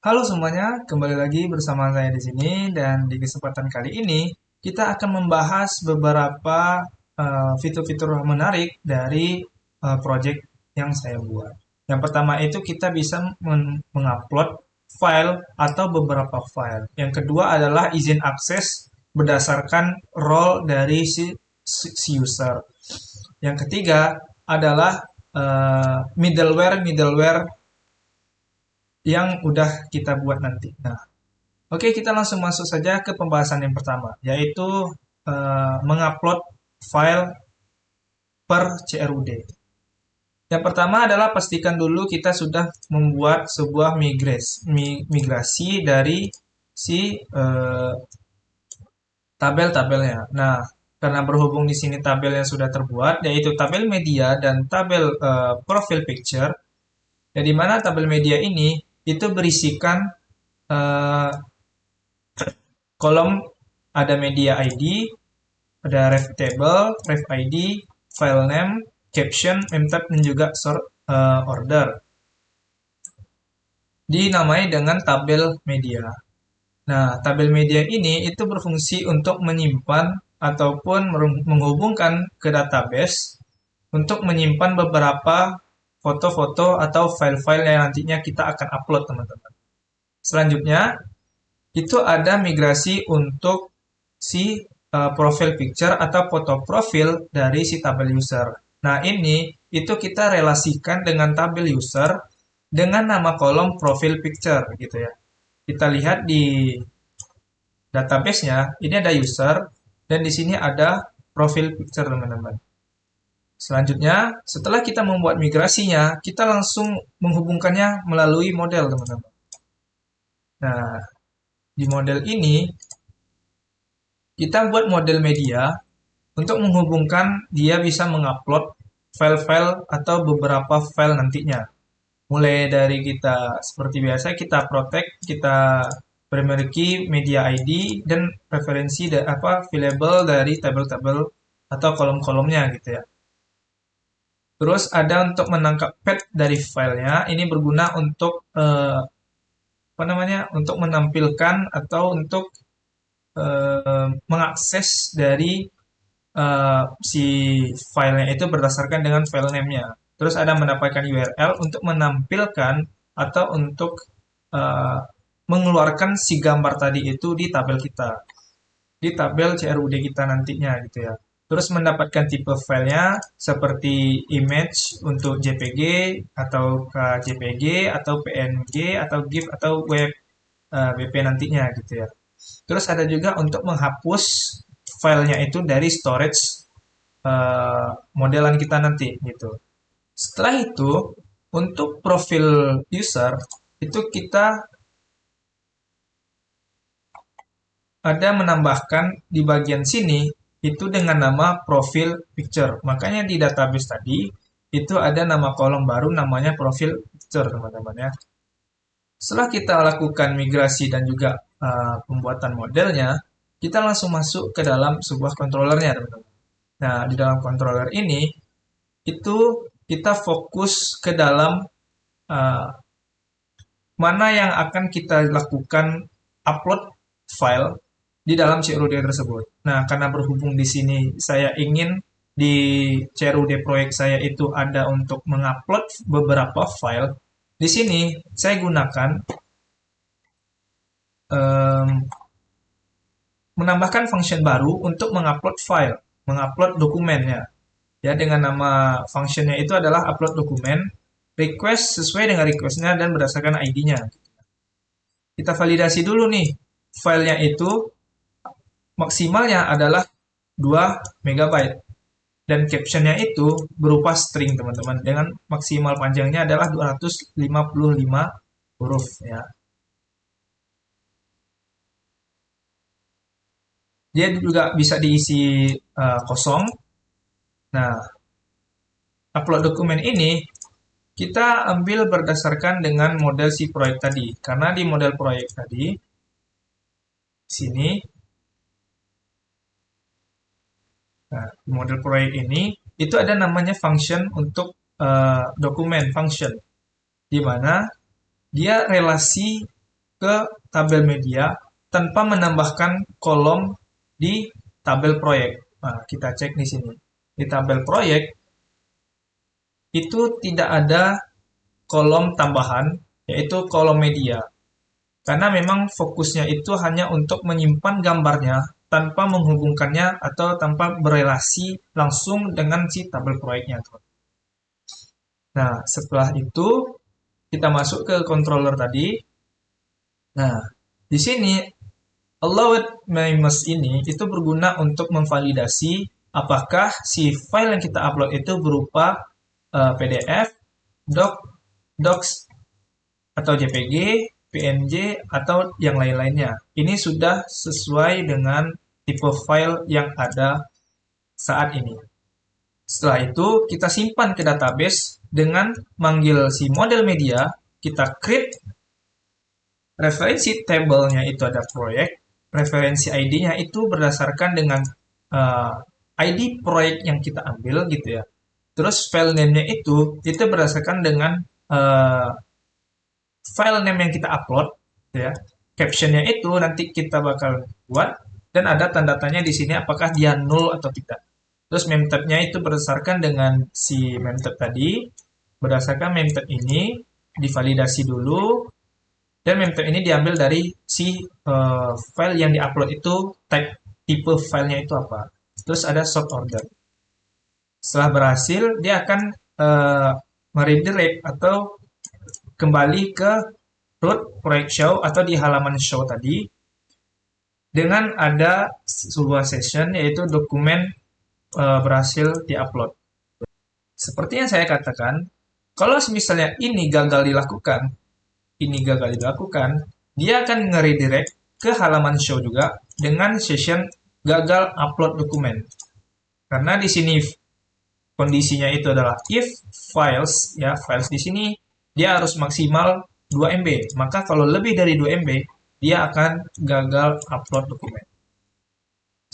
Halo semuanya, kembali lagi bersama saya di sini dan di kesempatan kali ini kita akan membahas beberapa fitur-fitur menarik dari project yang saya buat. Yang pertama itu kita bisa mengupload file atau beberapa file. Yang kedua adalah izin akses berdasarkan role dari si user. Yang ketiga adalah middleware yang udah kita buat nanti. Nah, oke, kita langsung masuk saja ke pembahasan yang pertama, yaitu mengupload file per CRUD. Yang pertama adalah pastikan dulu kita sudah membuat sebuah migrasi dari si tabel-tabelnya. Nah, karena berhubung di sini tabel yang sudah terbuat, yaitu tabel media dan tabel profile picture, ya di mana tabel media ini itu berisikan eh, kolom ada media ID, ada ref table, ref ID, file name, caption, memtab, dan juga sort order. Dinamai dengan tabel media. Nah, tabel media ini itu berfungsi untuk menyimpan ataupun menghubungkan ke database untuk menyimpan beberapa foto-foto atau file-file yang nantinya kita akan upload, teman-teman. Selanjutnya, itu ada migrasi untuk si profile picture atau foto profil dari si tabel user. Nah, ini itu kita relasikan dengan tabel user dengan nama kolom profile picture gitu ya. Kita lihat di database-nya, ini ada user dan di sini ada profile picture, teman-teman. Selanjutnya, setelah kita membuat migrasinya, kita langsung menghubungkannya melalui model, teman-teman. Nah, di model ini kita buat model media untuk menghubungkan dia bisa mengupload file-file atau beberapa file nantinya. Mulai dari kita seperti biasa kita protect, kita primary key, media ID dan referensi available dari tabel-tabel atau kolom-kolomnya gitu ya. Terus ada untuk menangkap path dari filenya, ini berguna untuk untuk menampilkan atau untuk mengakses dari si filenya itu berdasarkan dengan file name-nya. Terus ada mendapatkan URL untuk menampilkan atau untuk uh, mengeluarkan si gambar tadi itu di tabel kita, di tabel CRUD kita nantinya gitu ya. Terus mendapatkan tipe filenya seperti image untuk JPG atau KJPG atau PNG atau GIF atau web WP nantinya gitu ya. Terus ada juga untuk menghapus filenya itu dari storage modelan kita nanti gitu. Setelah itu, untuk profil user itu kita ada menambahkan di bagian sini itu dengan nama profil picture. Makanya di database tadi itu ada nama kolom baru namanya profil picture, teman-teman ya. Setelah kita lakukan migrasi dan juga pembuatan modelnya, kita langsung masuk ke dalam sebuah controllernya, teman-teman. Nah, di dalam controller ini itu kita fokus ke dalam uh, mana yang akan kita lakukan upload file di dalam CRUD tersebut. Nah, karena berhubung di sini saya ingin di CRUD proyek saya itu ada untuk mengupload beberapa file, di sini saya gunakan um, menambahkan function baru untuk mengupload file, mengupload dokumennya. Ya, dengan nama functionnya itu adalah upload dokumen, request sesuai dengan requestnya dan berdasarkan ID-nya. Kita validasi dulu nih, filenya itu maksimalnya adalah 2 MB. Dan captionnya itu berupa string, teman-teman, dengan maksimal panjangnya adalah 255 huruf ya. Dia juga bisa diisi kosong. Nah, upload dokumen ini kita ambil berdasarkan dengan model si proyek tadi. Karena di model proyek tadi, sini, nah, di model proyek ini, itu ada namanya function untuk dokumen function. Di mana dia relasi ke tabel media tanpa menambahkan kolom di tabel proyek. Nah, kita cek di sini. Di tabel proyek itu tidak ada kolom tambahan, yaitu kolom media. Karena memang fokusnya itu hanya untuk menyimpan gambarnya tanpa menghubungkannya atau tanpa berelasi langsung dengan si tabel proyeknya. Nah, setelah itu kita masuk ke controller tadi. Nah, di sini allowed MyMos ini itu berguna untuk memvalidasi apakah si file yang kita upload itu berupa PDF, Docs, atau JPG, PNG, atau yang lain-lainnya. Ini sudah sesuai dengan tipe file yang ada saat ini. Setelah itu, kita simpan ke database dengan manggil si model media, kita create referensi tabelnya itu ada proyek, referensi ID-nya itu berdasarkan dengan ID proyek yang kita ambil gitu ya. Terus file name-nya itu berdasarkan dengan file name yang kita upload gitu ya. Caption-nya itu nanti kita bakal buat dan ada tanda tanya di sini apakah dia null atau tidak. Terus memtab-nya itu berdasarkan dengan si memtab tadi, berdasarkan memtab ini divalidasi dulu. Dan memtab ini diambil dari si file yang diupload itu, tipe filenya itu apa. Terus ada sort order. Setelah berhasil, dia akan meredirect atau kembali ke root project show atau di halaman show tadi dengan ada sebuah session yaitu dokumen berhasil diupload. Seperti yang saya katakan, kalau misalnya ini gagal dilakukan, dia akan nge-redirect ke halaman show juga dengan session gagal upload dokumen. Karena di sini kondisinya itu adalah if files, ya files di sini dia harus maksimal 2 MB. Maka kalau lebih dari 2 MB, dia akan gagal upload dokumen.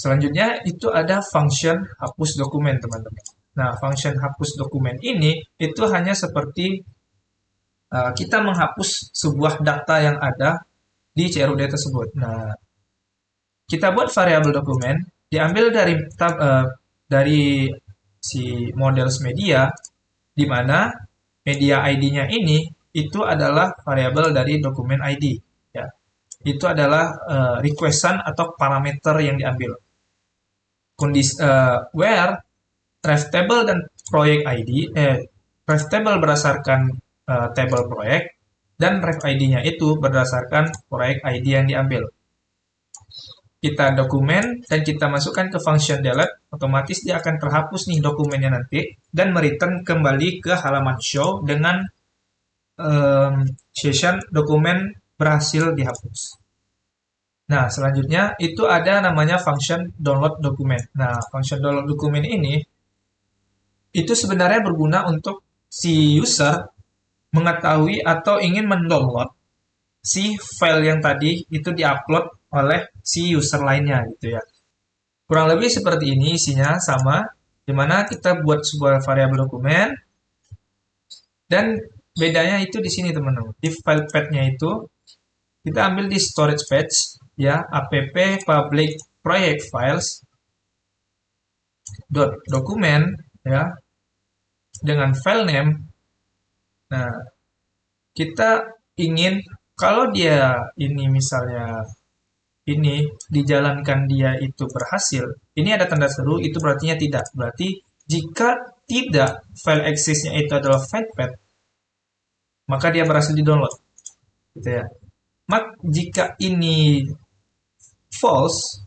Selanjutnya itu ada function hapus dokumen, teman-teman. Nah, function hapus dokumen ini itu hanya seperti kita menghapus sebuah data yang ada di CRUD tersebut. Nah, kita buat variabel dokumen diambil dari si models media, di mana media ID-nya ini itu adalah variabel dari dokumen ID. Ya, itu adalah requestan atau parameter yang diambil. Where ref table dan project ID, ref table berdasarkan table proyek dan ref ID-nya itu berdasarkan proyek ID yang diambil. Kita dokumen dan kita masukkan ke function delete, otomatis dia akan terhapus nih dokumennya nanti dan mereturn kembali ke halaman show dengan session dokumen berhasil dihapus. Nah, selanjutnya itu ada namanya function download dokumen. Nah, function download dokumen ini itu sebenarnya berguna untuk si user mengetahui atau ingin mendownload si file yang tadi itu diupload oleh si user lainnya gitu ya. Kurang lebih seperti ini isinya sama, dimana kita buat sebuah variabel dokumen dan bedanya itu di sini teman-teman. Di file path-nya itu kita ambil di storage path ya, app public project files .dokumen ya dengan file name. Nah, kita ingin kalau dia ini misalnya ini dijalankan dia itu berhasil, ini ada tanda seru, itu berarti tidak. Berarti jika tidak file access-nya itu adalah file path, maka dia berhasil di-download. Gitu ya. Jika ini false,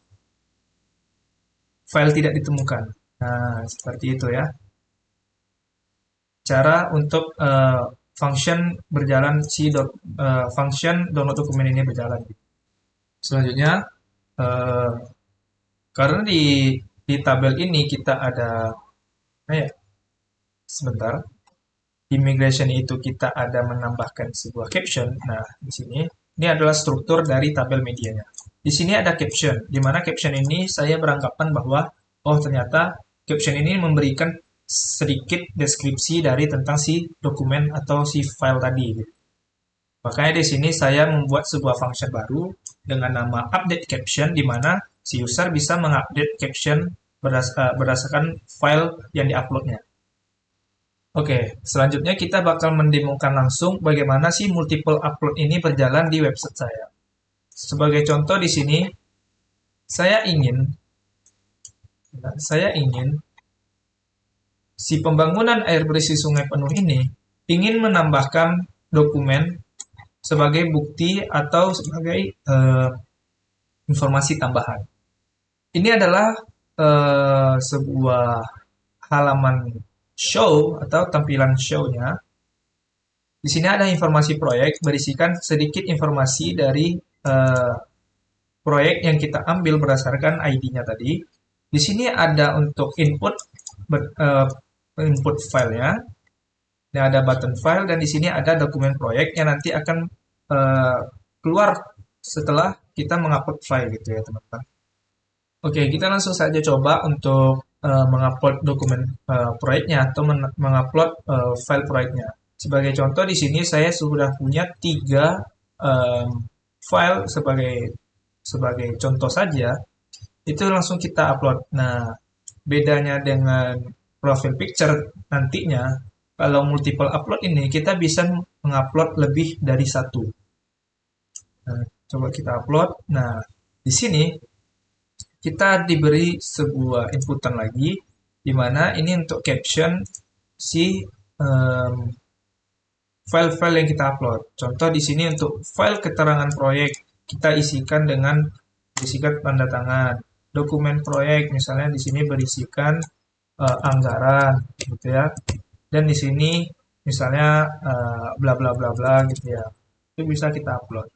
file tidak ditemukan. Nah, seperti itu ya. Cara untuk function berjalan function download dokumen ini berjalan. Selanjutnya, karena di tabel ini kita ada, sebentar, di migration itu kita ada menambahkan sebuah caption. Nah, di sini ini adalah struktur dari tabel medianya. Di sini ada caption, di mana caption ini saya beranggapan bahwa oh ternyata caption ini memberikan sedikit deskripsi dari tentang si dokumen atau si file tadi. Makanya di sini saya membuat sebuah function baru dengan nama update caption, di mana si user bisa mengupdate caption berdasarkan file yang diuploadnya. Oke, selanjutnya kita bakal mendemokan langsung bagaimana sih multiple upload ini berjalan di website saya. Sebagai contoh di sini, saya ingin si pembangunan air bersih Sungai Penuh ini ingin menambahkan dokumen sebagai bukti atau sebagai informasi tambahan. Ini adalah sebuah halaman show atau tampilan show-nya. Di sini ada informasi proyek, berisikan sedikit informasi dari proyek yang kita ambil berdasarkan ID-nya tadi. Di sini ada untuk input filenya, dan ada button file, dan di sini ada dokumen proyek yang nanti akan keluar setelah kita mengupload file gitu ya teman-teman. Oke, kita langsung saja coba untuk mengupload dokumen proyeknya atau mengupload file proyeknya. Sebagai contoh di sini saya sudah punya 3 file sebagai contoh saja. Itu langsung kita upload. Nah, bedanya dengan profile picture nantinya, kalau multiple upload ini kita bisa mengupload lebih dari satu. Nah, coba kita upload. Nah, di sini kita diberi sebuah inputan lagi, di mana ini untuk caption si file-file yang kita upload. Contoh di sini untuk file keterangan proyek kita isikan dengan berisikan tanda tangan. Dokumen proyek misalnya di sini berisikan anggaran gitu ya. Dan di sini misalnya bla bla bla bla gitu ya. Itu bisa kita upload.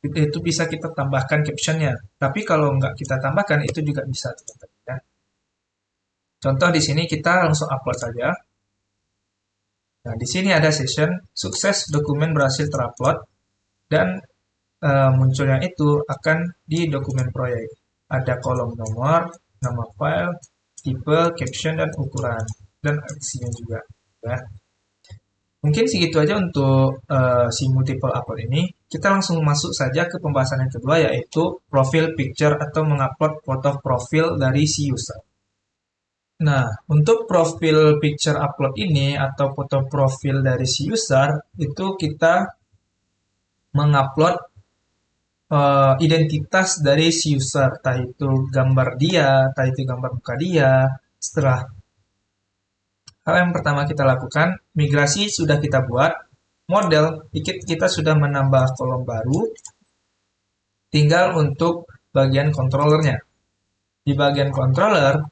Itu bisa kita tambahkan captionnya. Tapi kalau nggak kita tambahkan itu juga bisa ya. Contoh di sini kita langsung upload saja. Nah, di sini ada session sukses dokumen berhasil terupload dan munculnya itu akan di dokumen proyek. Ada kolom nomor, nama file, tipe, caption, dan ukuran, dan aksinya juga. Ya. Mungkin segitu aja untuk si multiple upload ini. Kita langsung masuk saja ke pembahasan yang kedua, yaitu profile picture atau mengupload foto profil dari si user. Nah, untuk profil picture upload ini atau foto profil dari si user, itu kita mengupload identitas dari si user, entah itu gambar dia, entah itu gambar muka dia. Setelah hal yang pertama kita lakukan, migrasi sudah kita buat, model kita sudah menambah kolom baru, tinggal untuk bagian controllernya. Di bagian controller,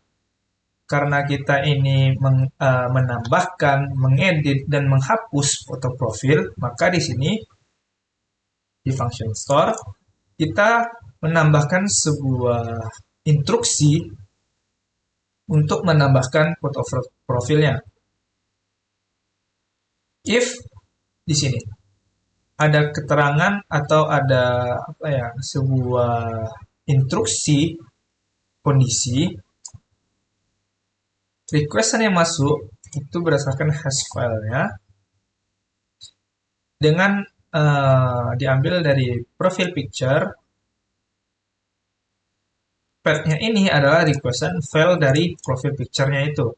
karena kita ini menambahkan, mengedit, dan menghapus foto profil, maka di sini di function store kita menambahkan sebuah instruksi untuk menambahkan foto profilnya. If di sini ada keterangan atau ada sebuah instruksi kondisi, requestan yang masuk itu berdasarkan hash filenya dengan diambil dari profile picture. Path-nya ini adalah requestan file dari profile picture-nya itu.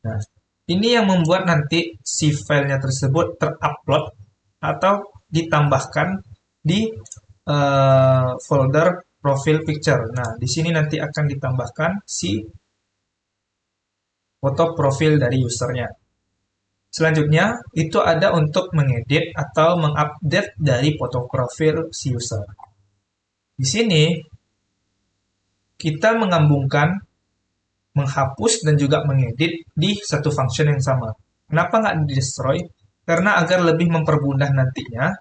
Nah, ini yang membuat nanti si filenya tersebut terupload atau ditambahkan di folder profile picture. Nah, di sini nanti akan ditambahkan si foto profil dari usernya. Selanjutnya, itu ada untuk mengedit atau mengupdate dari foto profil si user. Di sini, kita mengambungkan, menghapus, dan juga mengedit di satu function yang sama. Kenapa nggak di-destroy? Karena agar lebih mempermudah nantinya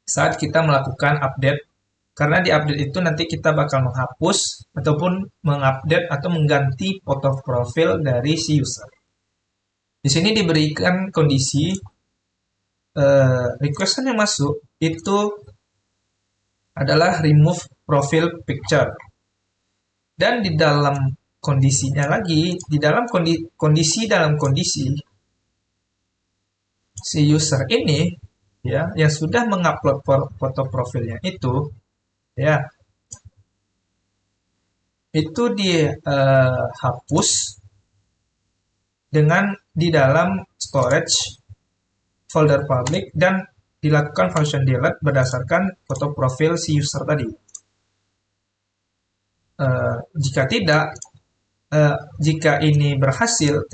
saat kita melakukan update. Karena di update itu nanti kita bakal menghapus ataupun mengupdate atau mengganti foto profil dari si user. Di sini diberikan kondisi requestan yang masuk itu adalah remove profile picture. Dan di dalam kondisinya lagi, di dalam kondisi si user ini ya yang sudah mengupload foto profilnya ya itu dihapus dengan di dalam storage folder public dan dilakukan function delete berdasarkan foto profil si user tadi. Jika tidak, jika ini berhasil,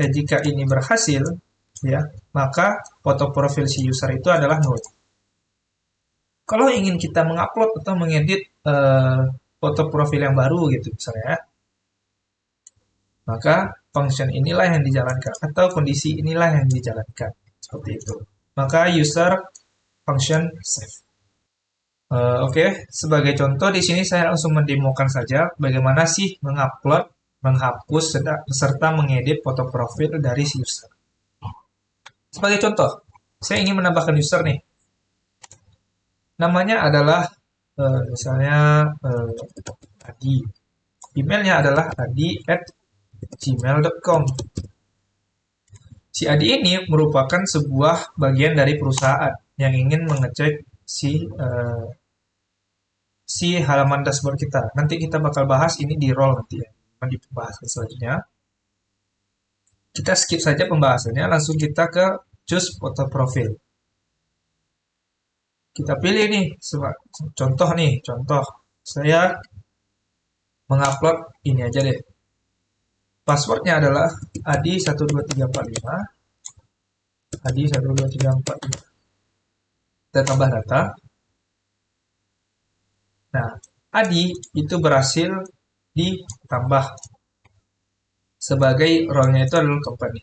ya, maka foto profil si user itu adalah null. Kalau ingin kita mengupload atau mengedit foto profil yang baru gitu misalnya, maka function inilah yang dijalankan atau kondisi inilah yang dijalankan seperti itu. Maka user function save. Oke, sebagai contoh di sini saya langsung mendemokan saja bagaimana sih mengupload, menghapus, serta mengedit foto profil dari si user. Sebagai contoh, saya ingin menambahkan user nih. Namanya adalah misalnya Adi. Emailnya adalah adi@gmail.com. Si Adi ini merupakan sebuah bagian dari perusahaan yang ingin mengecek si halaman dashboard kita. Nanti kita bakal bahas ini di role nanti ya, di pembahasan selanjutnya. Kita skip saja pembahasannya, langsung kita ke choose foto profil. Kita pilih nih, contoh saya mengupload ini aja deh. Passwordnya adalah adi12345, adi12345. Kita tambah data. Nah, Adi itu berhasil ditambah sebagai role-nya itu adalah company.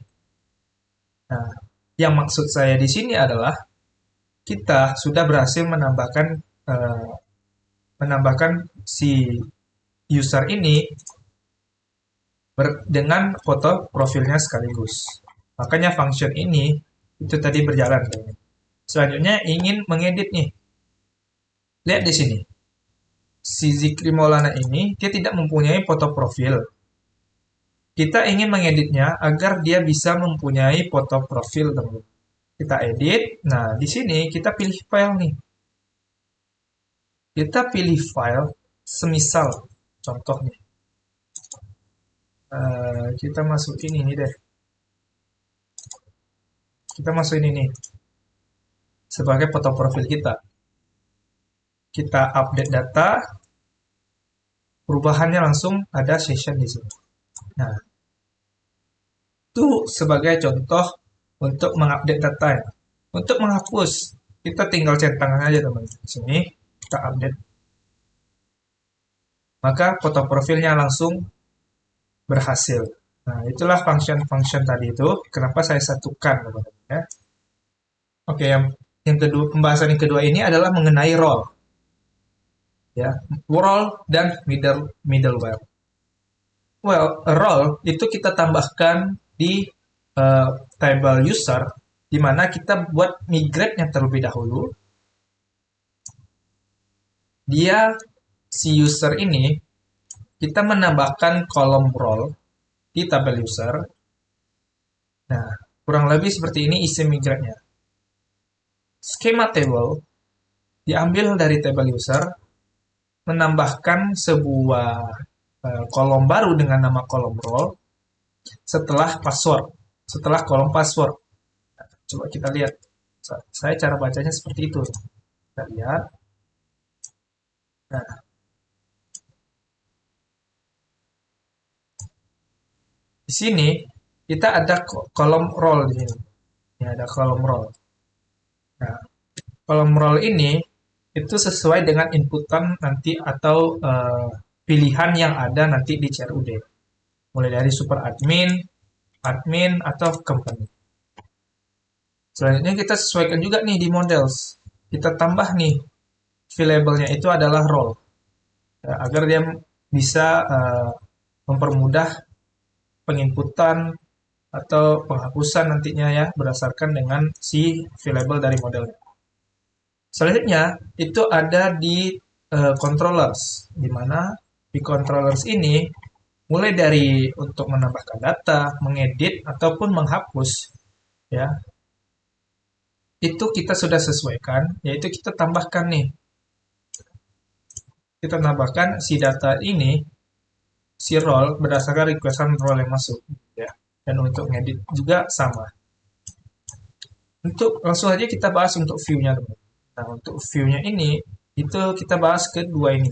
Nah, yang maksud saya di sini adalah kita sudah berhasil menambahkan si user ini dengan foto profilnya sekaligus. Makanya function ini itu tadi berjalan. Selanjutnya ingin mengedit nih. Lihat di sini. Si Zikri Maulana ini dia tidak mempunyai foto profil. Kita ingin mengeditnya agar dia bisa mempunyai foto profil dulu. Kita edit. Nah, di sini kita pilih file nih. Kita pilih file semisal contoh nih. Kita masukin ini deh. Kita masukin ini sebagai foto profil kita. Kita update data, perubahannya langsung ada session di sini. Nah, itu sebagai contoh untuk mengupdate data ya. Untuk menghapus, kita tinggal centangkan aja teman-teman. Di sini kita update. Maka foto profilnya langsung berhasil. Nah, itulah function tadi itu. Kenapa saya satukan teman-teman ya. Oke, yang kedua, pembahasan yang kedua ini adalah mengenai role. Ya, role dan middleware. Well, role itu kita tambahkan di table user, di mana kita buat migrate-nya terlebih dahulu. Si user ini, kita menambahkan kolom role di tabel user. Nah, kurang lebih seperti ini isi migrate-nya. Schema table diambil dari tabel user, menambahkan sebuah kolom baru dengan nama kolom role setelah kolom password. Nah, coba kita lihat. Saya cara bacanya seperti itu. Kita lihat. Nah, di sini kita ada kolom role di sini. Ini ada kolom role. Nah, kolom role ini itu sesuai dengan inputan nanti atau pilihan yang ada nanti di CRUD. Mulai dari super admin, atau company. Selanjutnya kita sesuaikan juga nih di models. Kita tambah nih variable-nya itu adalah role. Ya, agar dia bisa mempermudah penginputan atau penghapusan nantinya ya berdasarkan dengan si variable dari modelnya. Selanjutnya itu ada di controllers, di mana di controllers ini mulai dari untuk menambahkan data, mengedit ataupun menghapus ya. itu kita sudah sesuaikan, yaitu kita tambahkan nih. Kita tambahkan si data ini, si role berdasarkan requestan role yang masuk, ya. Dan untuk ngedit juga sama. Untuk langsung aja kita bahas untuk view-nya, teman. Nah, untuk view-nya ini, itu kita bahas kedua ini.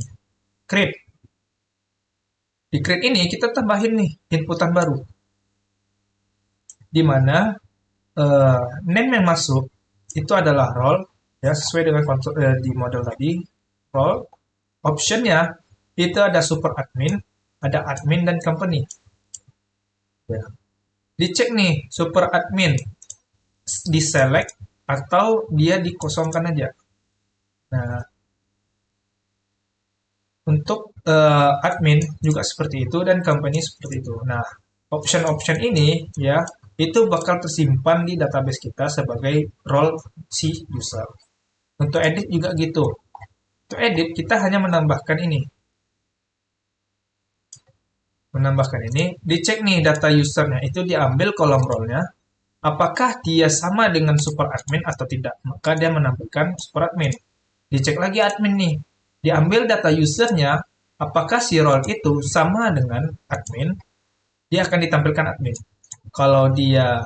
Create. Di create ini kita tambahin nih inputan baru. Di mana name yang masuk itu adalah role, ya, sesuai dengan di model tadi, role. Optionnya itu ada super admin, ada admin dan company. Ya. Dicek nih super admin, di select atau dia dikosongkan aja. Nah, untuk admin juga seperti itu dan company seperti itu. Nah, option-option ini ya itu bakal tersimpan di database kita sebagai role si user. Untuk edit juga gitu. Untuk edit kita hanya menambahkan ini. Dicek nih data usernya itu diambil kolom role-nya. Apakah dia sama dengan super admin atau tidak? Maka dia menampilkan super admin. Dicek lagi admin nih. Diambil data usernya, apakah si role itu sama dengan admin? Dia akan ditampilkan admin. Kalau dia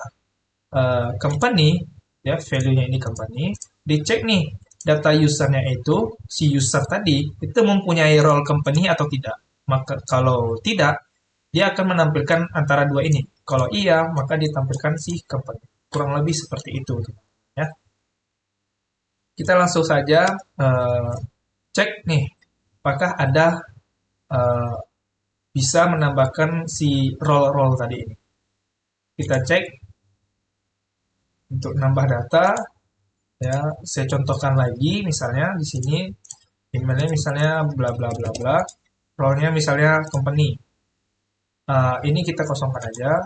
company, ya value-nya ini company, dicek nih data usernya itu, si user tadi, itu mempunyai role company atau tidak. Maka kalau tidak, dia akan menampilkan antara dua ini. Kalau iya, maka ditampilkan si company. Kurang lebih seperti itu. Ya. Kita langsung saja cek nih, apakah ada uh, bisa menambahkan si role-role tadi ini. Kita cek untuk nambah data, ya. Saya contohkan lagi, misalnya di sini emailnya misalnya bla bla bla bla, role-nya misalnya company. Ini kita kosongkan aja.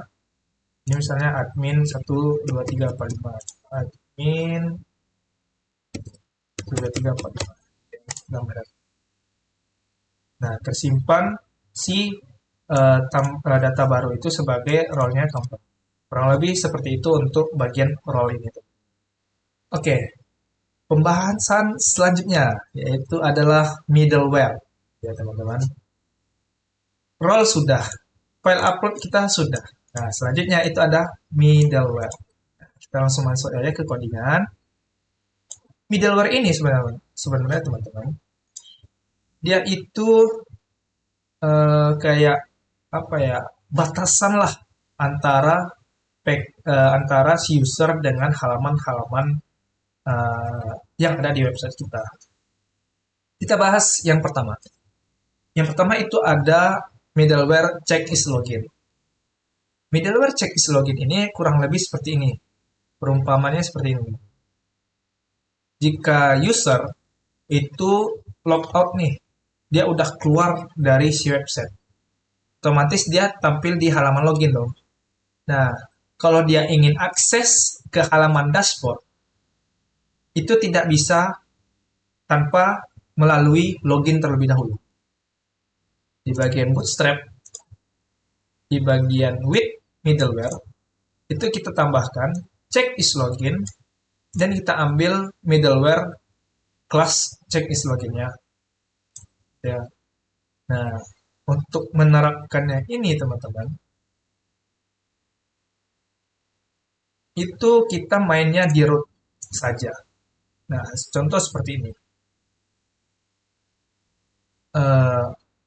Ini misalnya admin 12345, admin 12345. Gambar. Nah, tersimpan si data baru itu sebagai role-nya company. Kurang lebih seperti itu untuk bagian role ini. Oke, pembahasan selanjutnya yaitu adalah middleware. Ya, teman-teman. Role sudah, file upload kita sudah. Nah, selanjutnya itu ada middleware. Kita langsung masuk aja ke codingan. Middleware ini sebenarnya teman-teman, dia itu kayak apa ya, batasan lah antara antara si user dengan halaman-halaman yang ada di website kita. Kita bahas yang pertama. Yang pertama itu ada middleware check is login. Middleware check is login ini kurang lebih seperti ini. Perumpamannya seperti ini. Jika user itu logout nih, dia udah keluar dari si website, otomatis dia tampil di halaman login dong. Nah, kalau dia ingin akses ke halaman dashboard, itu tidak bisa tanpa melalui login terlebih dahulu. Di bagian bootstrap, di bagian with middleware, itu kita tambahkan check is login, dan kita ambil middleware class check is loginnya. Ya. Nah, untuk menerapkannya ini teman-teman, itu kita mainnya di root saja. Nah, contoh seperti ini.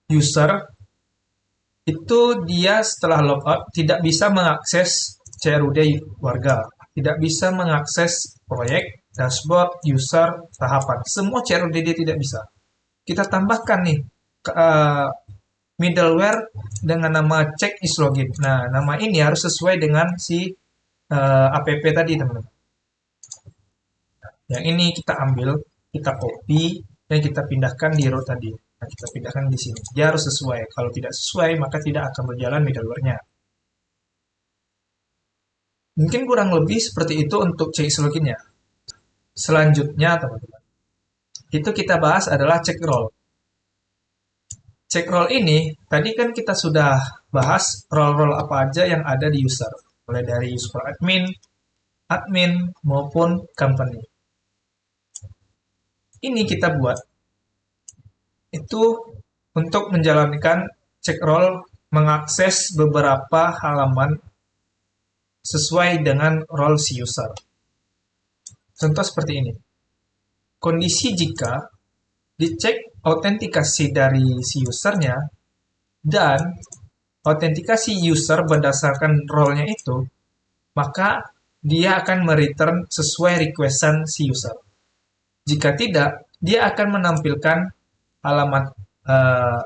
User itu dia setelah logout tidak bisa mengakses CRUD warga, tidak bisa mengakses proyek, dashboard, user, tahapan. Semua CRUD dia tidak bisa. Kita tambahkan nih middleware dengan nama check is login. Nah, nama ini harus sesuai dengan si app tadi, teman-teman. Yang ini kita ambil, kita copy, dan kita pindahkan di row tadi. Nah, kita pindahkan di sini. Dia harus sesuai. Kalau tidak sesuai, maka tidak akan berjalan middleware-nya. Mungkin kurang lebih seperti itu untuk check is login-nya. Selanjutnya, teman-teman, itu kita bahas adalah check role. Check role ini, tadi kan kita sudah bahas role-role apa aja yang ada di user. Mulai dari super admin, admin maupun company. Ini kita buat itu untuk menjalankan check role mengakses beberapa halaman sesuai dengan role si user. Contoh seperti ini. Kondisi jika dicek autentikasi dari si usernya dan autentikasi user berdasarkan role-nya itu, maka dia akan mereturn sesuai requestan si user. Jika tidak, dia akan menampilkan halaman uh,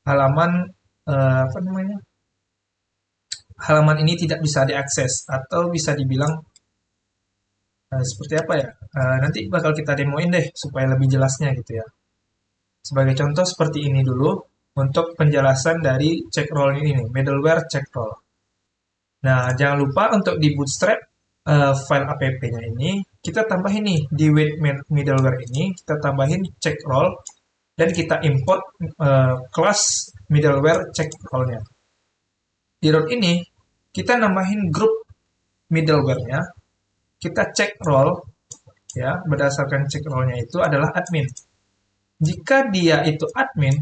halaman apa namanya? Halaman ini tidak bisa diakses atau bisa dibilang seperti apa ya? Nanti bakal kita demoin deh supaya lebih jelasnya gitu ya. Sebagai contoh seperti ini dulu untuk penjelasan dari check role ini nih, middleware check role. Nah, jangan lupa untuk di bootstrap file app-nya ini kita tambahin nih di wait middleware ini kita tambahin check role dan kita import kelas middleware check role-nya. Di root ini kita nambahin grup middleware-nya, kita check role ya, berdasarkan check role-nya itu adalah admin. Jika dia itu admin,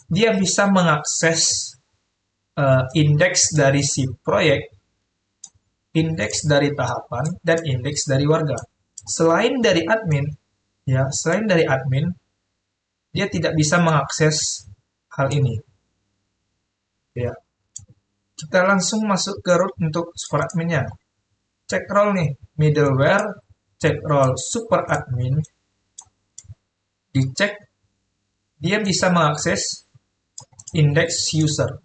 dia bisa mengakses indeks dari si proyek, indeks dari tahapan, dan indeks dari warga. Selain dari admin, ya, selain dari admin, dia tidak bisa mengakses hal ini. Ya. Kita langsung masuk ke root untuk super adminnya. Check role nih, middleware, check role super admin, dicek, dia bisa mengakses indeks user.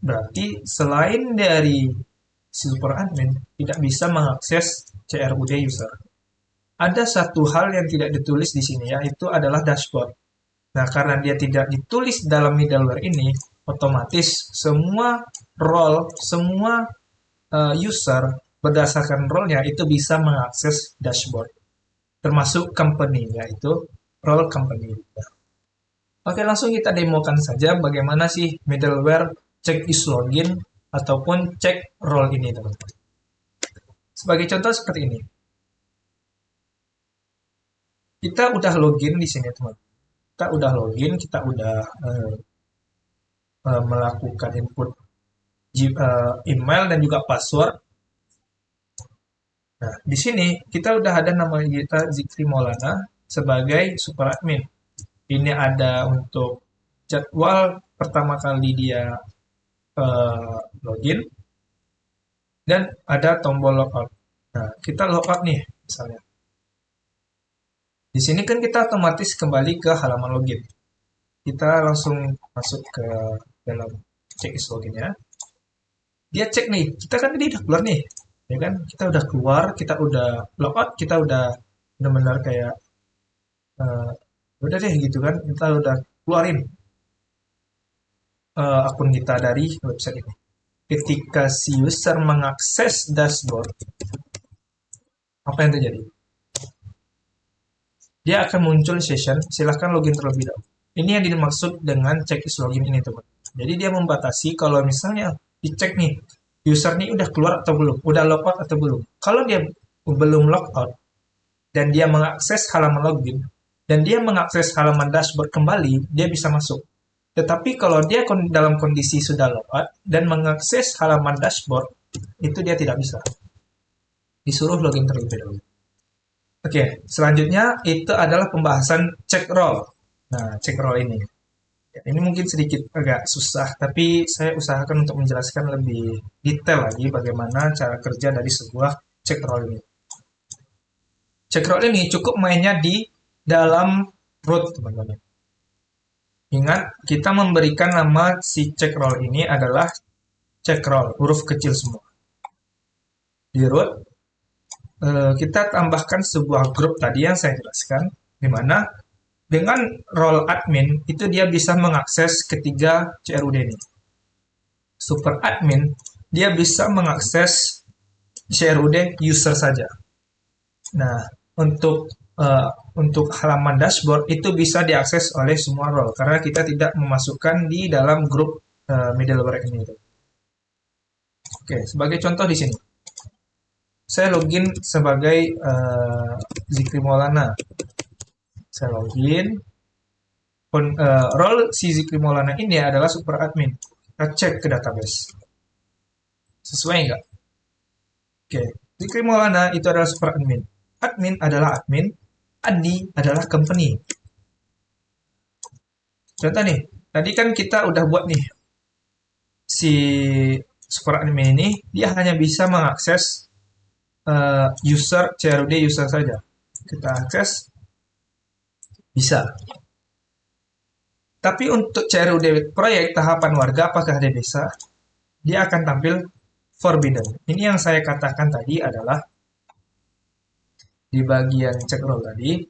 Berarti selain dari super admin, tidak bisa mengakses CRUD user. Ada satu hal yang tidak ditulis di sini, yaitu adalah dashboard. Nah, karena dia tidak ditulis dalam middleware ini, otomatis semua role, semua user berdasarkan role-nya itu bisa mengakses dashboard. Termasuk company, yaitu role company. Oke, langsung kita demokan saja bagaimana sih middleware check is login ataupun check role ini, teman-teman. Sebagai contoh seperti ini. Kita udah login di sini, teman-teman. Kita udah login, kita udah melakukan input email dan juga password. Nah, di sini kita udah ada nama kita Zikri Maulana sebagai super admin. Ini ada untuk jadwal pertama kali dia login dan ada tombol logout. Nah, kita logout nih misalnya. Di sini kan kita otomatis kembali ke halaman login. Kita langsung masuk ke dalam check is loginnya. Dia cek nih, kita kan tadi udah keluar nih, ya kan? Kita udah keluar, kita udah logout, kita udah benar-benar kayak udah deh gitu kan, kita udah keluarin akun kita dari website ini. Ketika si user mengakses dashboard, apa yang terjadi? Dia akan muncul session, silahkan login terlebih dahulu. Ini yang dimaksud dengan check is login ini, teman. Jadi dia membatasi kalau misalnya dicek nih, user nih udah keluar atau belum, udah logout atau belum. Kalau dia belum logout dan dia mengakses halaman login dan dia mengakses halaman dashboard kembali, dia bisa masuk. Tetapi kalau dia dalam kondisi sudah logout dan mengakses halaman dashboard, itu dia tidak bisa. Disuruh login terlebih dahulu. Oke, selanjutnya itu adalah pembahasan check role. Nah, check role ini. Ya, ini mungkin sedikit agak susah, tapi saya usahakan untuk menjelaskan lebih detail lagi bagaimana cara kerja dari sebuah check role ini. Check role ini cukup mainnya di dalam root, teman-teman. Ingat, kita memberikan nama si check role ini adalah check role, huruf kecil semua. Di root, kita tambahkan sebuah grup tadi yang saya jelaskan, di mana dengan role admin itu dia bisa mengakses ketiga CRUD ini. Super admin dia bisa mengakses CRUD user saja. Nah, untuk halaman dashboard itu bisa diakses oleh semua role karena kita tidak memasukkan di dalam grup middleware ini. Oke, sebagai contoh di sini. saya login sebagai Zikri Maulana. Saya login. Role si Zikri Maulana ini adalah super admin. Kita cek ke database. Sesuai nggak? Oke, Zikri Maulana itu adalah super admin. Admin adalah admin, Adi adalah company. Contoh nih, tadi kan kita udah buat nih, si super admin ini, dia hanya bisa mengakses user CRUD user saja. Kita akses, bisa. Tapi untuk CRUD proyek tahapan warga, apakah dia bisa? Dia akan tampil forbidden. Ini yang saya katakan tadi adalah di bagian check role tadi,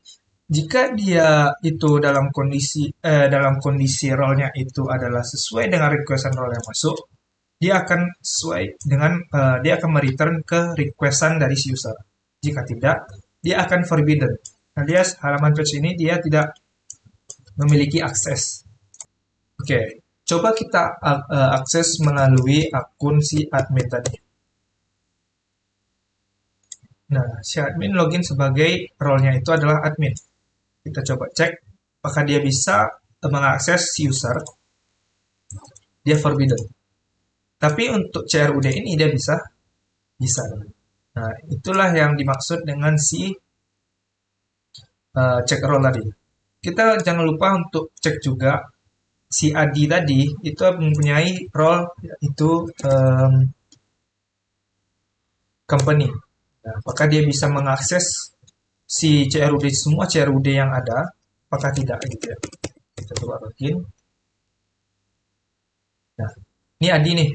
jika dia itu dalam kondisi role-nya itu adalah sesuai dengan requestan role yang masuk, dia akan sesuai dengan dia akan mereturn ke requestan dari si user. Jika tidak, dia akan forbidden. Alias halaman page ini dia tidak memiliki akses. Oke, coba kita akses melalui akun si admin tadi. Nah, si admin login sebagai role-nya itu adalah admin. Kita coba cek apakah dia bisa mengakses si user. Dia forbidden. Tapi untuk CRUD ini dia bisa. Bisa. Nah, itulah yang dimaksud dengan si check role tadi. Kita jangan lupa untuk cek juga si Adi tadi itu mempunyai role itu company. Nah, apakah dia bisa mengakses si CRUD semua CRUD yang ada? Apakah tidak gitu ya? Kita coba login. Nah, ini Adi nih.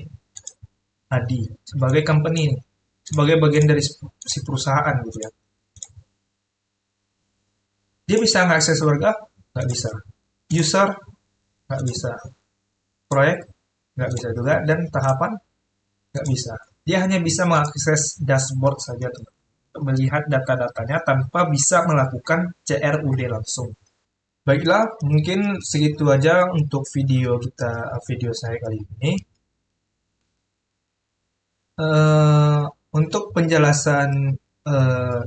Adi sebagai company nih. Sebagai bagian dari si perusahaan gitu ya. Dia bisa mengakses warga? Nggak bisa. User? Nggak bisa. Proyek? Nggak bisa juga. Dan tahapan? Nggak bisa. Dia hanya bisa mengakses dashboard saja tuh. Melihat data-datanya tanpa bisa melakukan CRUD langsung. Baiklah, mungkin segitu aja untuk video saya kali ini. Untuk penjelasan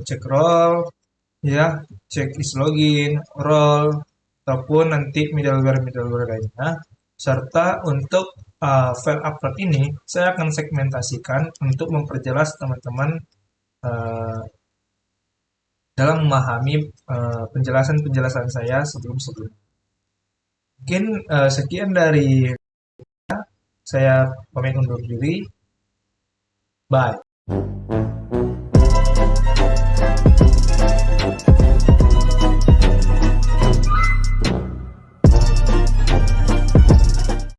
check role, ya, check is login, role, ataupun nanti middleware lainnya, serta untuk file upload ini, saya akan segmentasikan untuk memperjelas teman-teman dalam memahami penjelasan-penjelasan saya sebelum-sebelumnya. Mungkin sekian dari saya pamit undur diri. Bye.